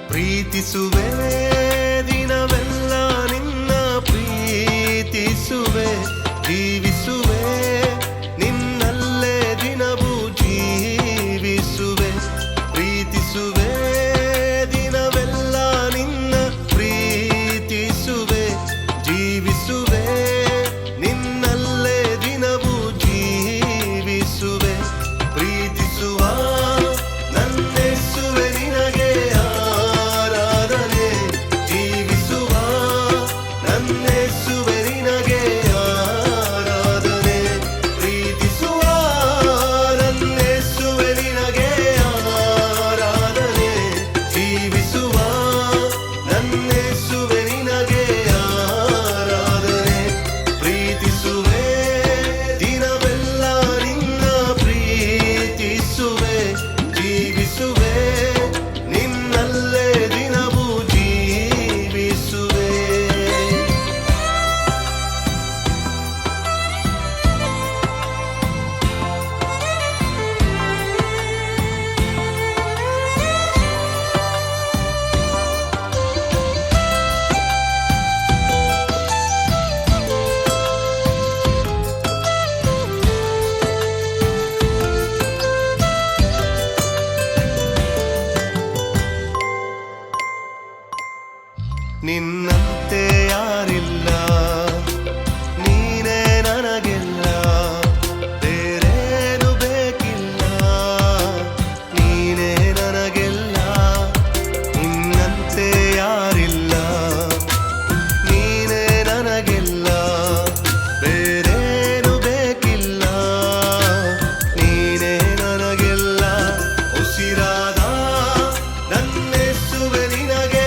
ಪ್ರೀತಿಸುವೆ ದಿನವೆಲ್ಲ ನಿನ್ನ ಪ್ರೀತಿಸುವೆ ಜೀವಿಸುವೆ ನಿನ್ನಲ್ಲೇ ದಿನವೂ ಜೀವಿಸುವೆ ಪ್ರೀತಿಸುವೆ ದಿನವೆಲ್ಲ ನಿನ್ನ ಪ್ರೀತಿಸುವೆ ಜೀವಿಸುವೆ ನಿನ್ನಲ್ಲೇ ದಿನವೂ ಜೀವಿಸುವೆ ಪ್ರೀತಿಸುವ ನನ್ನೆಸುವೆ ನಿನಗೆ ನಿನ್ನಂತೆ ಯಾರಿಲ್ಲ ನೀನೇ ನನಗೆಲ್ಲ ಬೇರೇನು ಬೇಕಿಲ್ಲ ನೀನೇ ನನಗೆಲ್ಲ ನಿನ್ನಂತೆ ಯಾರಿಲ್ಲ ನೀನೇ ನನಗೆಲ್ಲ ಬೇರೇನು ಬೇಕಿಲ್ಲ ನೀನೇ ನನಗೆಲ್ಲ ಉಸಿರಾದ ನನ್ನೆಸುವೆ ನಿನಗೆ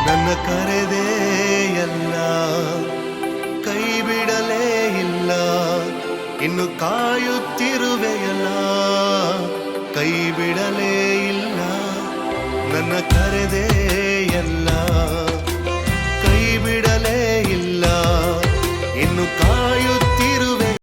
ನನ್ನ ಕರೆದೇ ಎಲ್ಲ ಕೈ ಬಿಡಲೇ ಇಲ್ಲ ಇನ್ನು ಕಾಯುತ್ತಿರುವೆಯಲ್ಲ ಕೈ ಬಿಡಲೇ ಇಲ್ಲ ನನ್ನ ಕರೆದೇ ಎಲ್ಲ